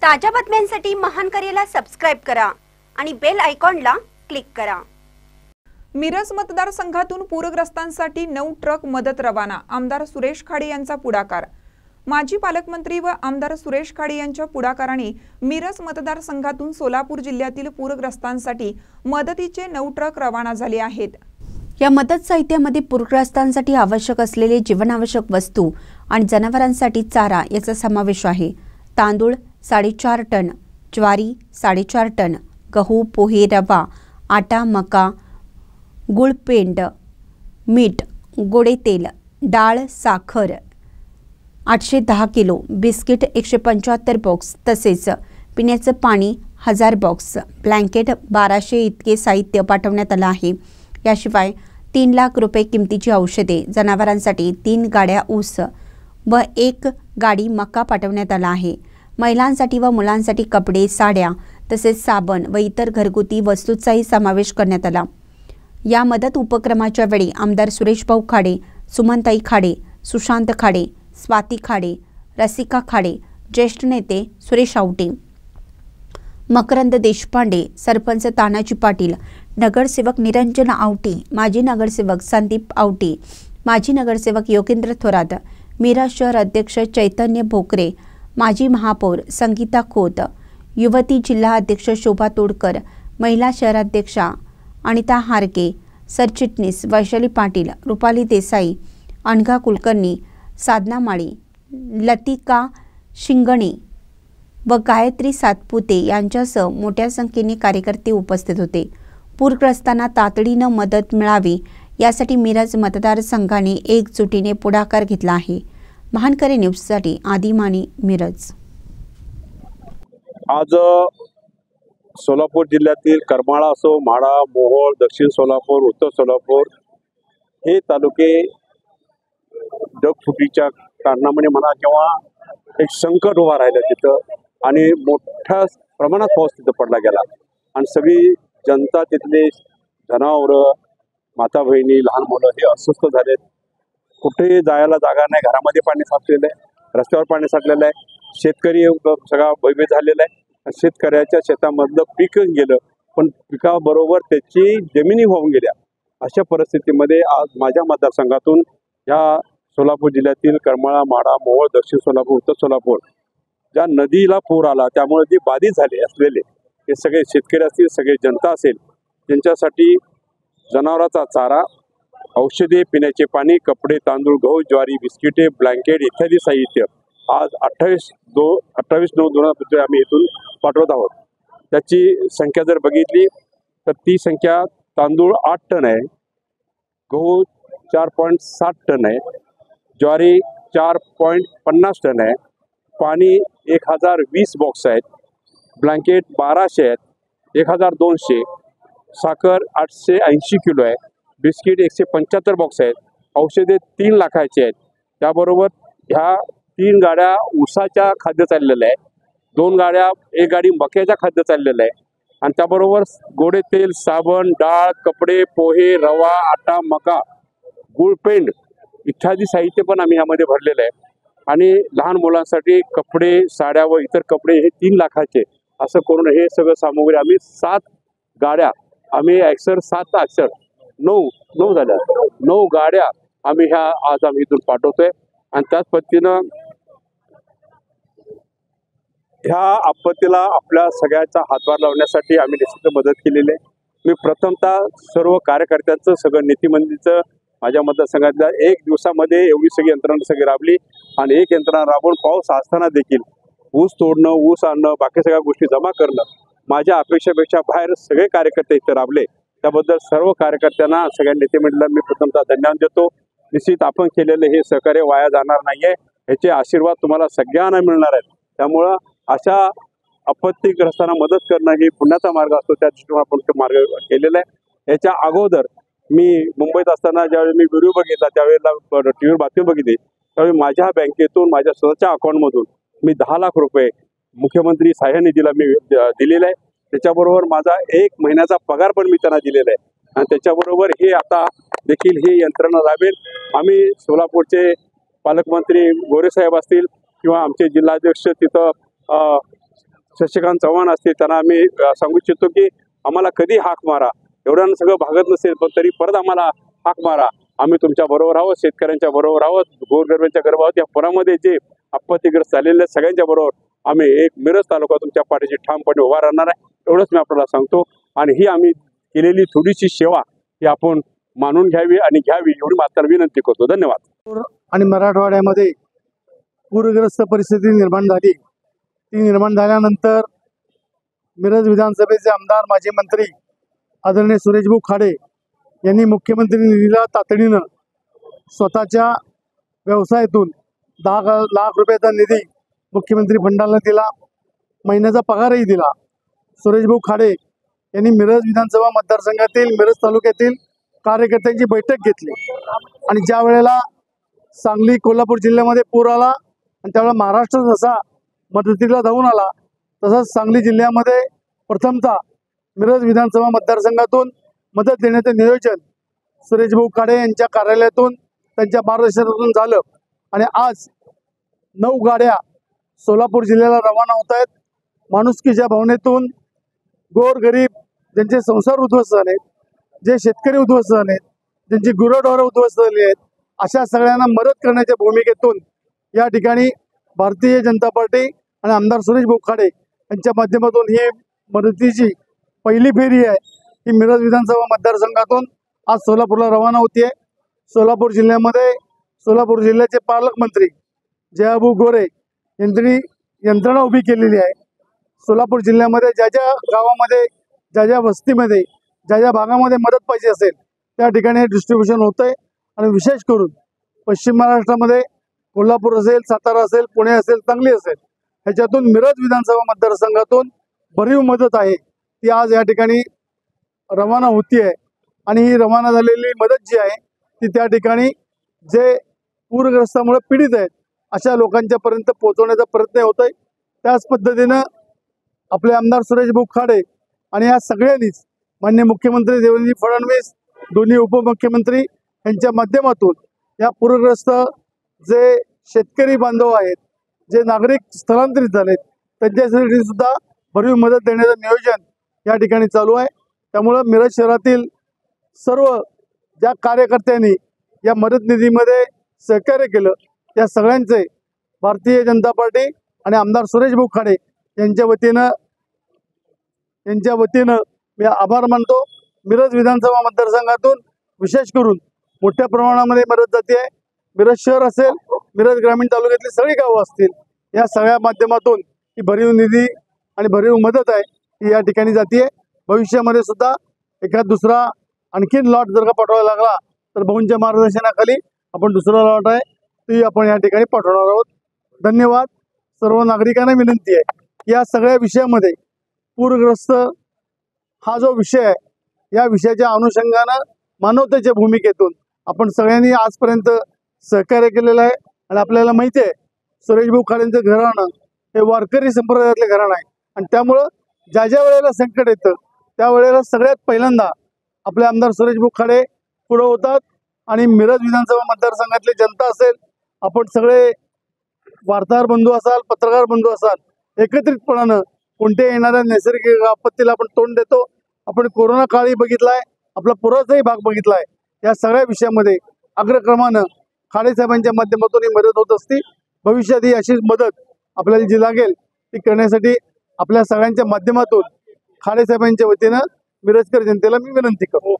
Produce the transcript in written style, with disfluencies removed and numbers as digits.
ताज्या बातम्यांसाठी महान करेला सबस्क्राइब करा आणि बेल आयकॉनला क्लिक करा। मिरज मतदारसंघातून पूरग्रस्तांसाठी 9 ट्रक मदत रवाना। आमदार सुरेश खाडे यांचा पुढाकार। माजी पालकमंत्री व आमदार सुरेश खाडे यांच्या पुढाकाराने मिरज मतदारसंघातून सोलापूर जिल्ह्यातील पूरग्रस्तांसाठी मदतीचे 9 ट्रक रवाना झाले आहेत। या मदत साहित्यामध्ये पूरग्रस्तांसाठी आवश्यक असलेले जीवनावश्यक वस्तू आणि जनावरांसाठी चारा याचा समावेश आहे। तांदूळ 4.5 टन, ज्वारी 4.5 टन, गहू, पोहे, रवा, आटा, मका, गुळपेंड, मीठ, गोडे तेल, डाळ, साखर 810 किलो, बिस्किट 175 बॉक्स, तसेच पिण्याचं पाणी 1000 बॉक्स, ब्लँकेट 1200 इतके साहित्य पाठवण्यात आलं आहे। याशिवाय 3 लाख रुपये किमतीची औषधे, जनावरांसाठी 3 गाड्या ऊस व 1 गाडी मका पाठवण्यात आला आहे। महिलांसाठी व मुलांसाठी कपडे, साड्या तसेच साबण व इतर घरगुती वस्तूंचाही समावेश करण्यात आला। या मदत उपक्रमाच्या वेळी आमदार सुरेशभाऊ खाडे, सुमनताई खाडे, सुशांत खाडे, स्वाती खाडे, रसिका खाडे, ज्येष्ठ नेते सुरेश आवटे, मकरंद देशपांडे, सरपंच तानाजी पाटील, नगरसेवक निरंजन आवटे, माजी नगरसेवक संदीप आवटे, माजी नगरसेवक योगेंद्र थोरात, मिरज शहर अध्यक्ष चैतन्य भोकरे, माजी महापौर संगीता खोत, युवती जिल्हा अध्यक्ष शोभा तोडकर, महिला शहराध्यक्षा अनिता हारके, सरचिटणीस वैशाली पाटील, रुपाली देसाई, अनघा कुलकर्णी, साधना माळी, लतिका शिंगणे व गायत्री सातपुते यांच्यासह मोठ्या संख्येने कार्यकर्ते उपस्थित होते। पूरग्रस्तांना तातडीने मदत मिळावी यासाठी मिरज मतदारसंघाने एकजुटीने पुढाकार घेतला आहे। महानकरे न्यूजसाठी आदिमानी, मिरज। आज सोलापूर जिल्ह्यातील करमाळा असो, माढा, मोहोळ, दक्षिण सोलापूर, उत्तर सोलापूर हे तालुके ढगफुटीच्या कारणामुळे म्हणा किंवा एक संकट उभा राहिलं तिथं आणि मोठ्या प्रमाणात पाऊस तिथं पडला गेला आणि सगळी जनता तिथले जनावरं, माता बहिणी, लहान मुलं हे अस्वस्थ झालेत। कुठेही जायला जागा नाही, घरामध्ये पाणी साचलेलं आहे, रस्त्यावर पाणी साठलेलं आहे, शेतकरी सगळा भयभीत झालेला आहे। शेतकऱ्याच्या शेतामधलं पीक गेलं, पण पिकाबरोबर त्याची जमिनी वाहून गेल्या। अशा परिस्थितीमध्ये आज माझ्या मतदारसंघातून या सोलापूर जिल्ह्यातील करमाळा, माढा, मोहोळ, दक्षिण सोलापूर, उत्तर सोलापूर ज्या नदीला पूर आला त्यामुळे जे बाधित झाले असलेले हे सगळे शेतकरी असतील, सगळे जनता असेल, त्यांच्यासाठी जनावरांचा चारा, औषधे, पिण्याचे पाणी, कपडे, तांदूळ, गहू, ज्वारी, बिस्किटे, ब्लँकेट इत्यादी साहित्य आज 28/9/2025 आम्ही इथून पाठवत आहोत। त्याची संख्या जर बघितली तर ती संख्या तांदूळ 8 टन आहे, गहू 4.7 टन आहे, ज्वारी 4.50 टन आहे, पाणी 1020 बॉक्स आहेत, ब्लँकेट 1200 आहेत, 1200, साखर 880 किलो आहे, बिस्किट 175 बॉक्स आहेत, औषधे 3 लाखाचे आहेत। त्याबरोबर ह्या 3 गाड्या ऊसाच्या खाद्य चाललेलं आहे, 2 गाड्या, 1 गाडी मक्याच्या खाद्य चाललेलं आहे आणि त्याबरोबर गोडे तेल, साबण, डाळ, कपडे, पोहे, रवा, आटा, मका, गुळपेंड इत्यादी साहित्य पण आम्ही यामध्ये भरलेलं आहे आणि लहान मुलांसाठी कपडे, साड्या व इतर कपडे हे 3 लाखाचे असं करून हे सगळं सामुग्री आम्ही 7 गाड्या आम्ही अक्षर 7 अक्षर 9 झाल्या 9 गाड्या आम्ही आज आम्ही इथून पाठवतोय आणि त्याच पद्धतीनं ह्या आपत्तीला आपल्या सगळ्याचा हातभार लावण्यासाठी आम्ही निश्चित मदत केलेली आहे। मी प्रथमतः सर्व कार्यकर्त्यांचं, सगळं नीतिमंडळीचं माझ्या मतदारसंघातल्या 1 दिवसामध्ये एवढी सगळी यंत्रणा सगळी राबली आणि एक यंत्रणा राबवून पाऊस असताना देखील ऊस तोडणं, ऊस आणणं, बाकी सगळ्या गोष्टी जमा करणं माझ्या अपेक्षेपेक्षा बाहेर सगळे कार्यकर्ते इथे राबले। त्याबद्दल सर्व कार्यकर्त्यांना, सगळ्या नेतेमंडळांना मी प्रथमतः धन्यवाद देतो। निश्चित आपण केलेले हे सहकार्य वाया जाणार नाहीये, याचे आशीर्वाद तुम्हाला सगळ्यांना मिळणार आहेत। त्यामुळं अशा आपत्तीग्रस्तांना मदत करणं ही पुण्याचा मार्ग असतो, त्या दृष्टीने आपण तो मार्ग केलेला आहे। याच्या अगोदर मी मुंबईत असताना ज्यावेळी मी व्हिडिओ बघितला, त्यावेळेला टीव्हीवर बातमी बघितली, त्यावेळी माझ्या बँकेतून माझ्या स्वतःच्या अकाउंटमधून मी 10 लाख रुपये मुख्यमंत्री सहाय्य निधीला मी दिलेला आहे। त्याच्याबरोबर माझा 1 महिन्याचा पगार पण मी त्यांना दिलेला आहे आणि त्याच्याबरोबर हे आता देखील ही यंत्रणा राबेल। आम्ही सोलापूरचे पालकमंत्री गोरे साहेब असतील किंवा आमचे जिल्हाध्यक्ष तिथं शशिकांत चव्हाण असतील त्यांना आम्ही सांगू इच्छितो की आम्हाला कधी हाक मारा, एवढ्यानं सगळं भागत नसेल पण तरी परत आम्हाला हाक मारा, आम्ही तुमच्या बरोबर आहोत, शेतकऱ्यांच्या बरोबर आहोत, गोरगरिबांच्या बरोबर आहोत. या पुरामध्ये जे आपत्तीग्रस्त झालेले सगळ्यांच्या बरोबर आम्ही एक मिरज तालुका तुमच्या पाठीशी ठामपणे उभा राहणार आहे, एवढंच मी आपल्याला सांगतो. आणि ही आम्ही केलेली थोडीशी सेवा ही आपण मानून घ्यावी आणि घ्यावी एवढी मात्र विनंती करतो. धन्यवाद. आणि मराठवाड्यामध्ये पूरग्रस्त परिस्थिती निर्माण झाली. ती निर्माण झाल्यानंतर मिरज विधानसभेचे आमदार माजी मंत्री आदरणीय सुरेशभाऊ खाडे यांनी मुख्यमंत्री निधीला तातडीनं स्वतःच्या व्यवसायातून 10 लाख रुपयाचा निधी मुख्यमंत्री फंडाला दिला, महिन्याचा पगारही दिला. सुरेशभाऊ खाडे यांनी मिरज विधानसभा मतदारसंघातील मिरज तालुक्यातील कार्यकर्त्यांची बैठक घेतली आणि ज्या वेळेला सांगली कोल्हापूर जिल्ह्यामध्ये पूर आला आणि त्यावेळेला महाराष्ट्र जसा मदतीला धावून आला तसंच सांगली जिल्ह्यामध्ये प्रथमतः मिरज विधानसभा मतदारसंघातून मदत देण्याचं नियोजन सुरेशभाऊ खाडे यांच्या कार्यालयातून त्यांच्या मार्गदर्शनातून झालं आणि आज 9 गाड्या सोलापूर जिल्ह्याला रवाना होत आहेत. माणुसकीच्या भावनेतून गोरगरीब ज्यांचे संसार उद्ध्वस्त झाले, जे शेतकरी उद्ध्वस्त झाले, ज्यांची गुरंढोरं उद्ध्वस्त झाली आहेत, अशा सगळ्यांना मदत करण्याच्या भूमिकेतून या ठिकाणी भारतीय जनता पार्टी आणि आमदार सुरेशभाऊ खाडे यांच्या माध्यमातून ही मदतीची पहिली फेरी आहे. ही मिरज विधानसभा मतदारसंघातून आज सोलापूरला रवाना होती आहे. सोलापूर जिल्ह्यामध्ये सोलापूर जिल्ह्याचे पालकमंत्री जयाभाऊ गोरे यांनी यंत्रणा उभी केलेली आहे. सोलापूर जिल्ह्यामध्ये ज्या ज्या गावामध्ये, ज्या ज्या वस्तीमध्ये, ज्या ज्या भागामध्ये मदत पाहिजे असेल त्या ठिकाणी डिस्ट्रीब्युशन होतं आहे. आणि विशेष करून पश्चिम महाराष्ट्रामध्ये कोल्हापूर असेल, सातारा असेल, पुणे असेल, सांगली असेल, ह्याच्यातून मिरज विधानसभा मतदारसंघातून भरीव मदत आहे ती आज या ठिकाणी रवाना होती आहे. आणि ही रवाना झालेली मदत जी आहे ती त्या ठिकाणी जे पूरग्रस्तामुळे पीडित आहेत अशा लोकांच्यापर्यंत पोहोचवण्याचा प्रयत्न होत आहे. त्याच पद्धतीनं आपले आमदार सुरेशभाऊ खाडे आणि या सगळ्यांनीच माननीय मुख्यमंत्री देवेंद्र फडणवीस, दोन्ही उपमुख्यमंत्री यांच्या माध्यमातून या पूरग्रस्त जे शेतकरी बांधव आहेत, जे नागरिक स्थलांतरित झालेत, त्यांच्यासाठी सुद्धा भरीव मदत देण्याचं नियोजन या ठिकाणी चालू आहे. त्यामुळं मिरज शहरातील सर्व ज्या कार्यकर्त्यांनी या मदत निधीमध्ये सहकार्य केलं त्या सगळ्यांचे भारतीय जनता पार्टी आणि आमदार सुरेशभाऊ खाडे यांच्या वतीनं मी आभार मानतो. मिरज विधानसभा मतदारसंघातून विशेष करून मोठ्या प्रमाणामध्ये मदत जाते आहे. मिरज शहर असेल, मिरज ग्रामीण तालुक्यातली सगळी गावं असतील, या सगळ्या माध्यमातून ही भरीव निधी आणि भरीव मदत आहे ही या ठिकाणी जाते. भविष्यामध्ये सुद्धा एखाद दुसरा आणखीन लॉट जर का पाठवायला लागला तर भाऊंच्या मार्गदर्शनाखाली आपण दुसरा लॉट आहे ती आपण या ठिकाणी पाठवणार आहोत. धन्यवाद. सर्व नागरिकांना विनंती आहे की या सगळ्या विषयामध्ये पूरग्रस्त हा जो विषय आहे या विषयाच्या अनुषंगानं मानवतेच्या भूमिकेतून आपण सगळ्यांनी आजपर्यंत सहकार्य केलेलं आहे. आणि आपल्याला माहिती आहे सुरेशभाऊ खाडेंचं घराणं हे वारकरी संप्रदायातले घराणं आहे आणि त्यामुळं ज्या ज्या वेळेला संकट येतं त्यावेळेला सगळ्यात पहिल्यांदा आपले आमदार सुरेशभाऊ खाडे पुढं होतात. आणि मिरज विधानसभा मतदारसंघातली जनता असेल, आपण सगळे वार्ताहर बंधू असाल, पत्रकार बंधू असाल, एकत्रितपणानं कोणत्याही येणाऱ्या नैसर्गिक आपत्तीला आपण तोंड देतो. आपण कोरोना काळी बघितलाय, आपला पुराचाही भाग बघितलाय. या सगळ्या विषयामध्ये अग्रक्रमानं खाडे साहेबांच्या माध्यमातून ही मदत होत असते. भविष्यात ही अशीच मदत आपल्याला जी लागेल ती करण्यासाठी आपल्या सगळ्यांच्या माध्यमातून खाडे साहेबांच्या वतीनं मिरजकर जनतेला मी विनंती करतो.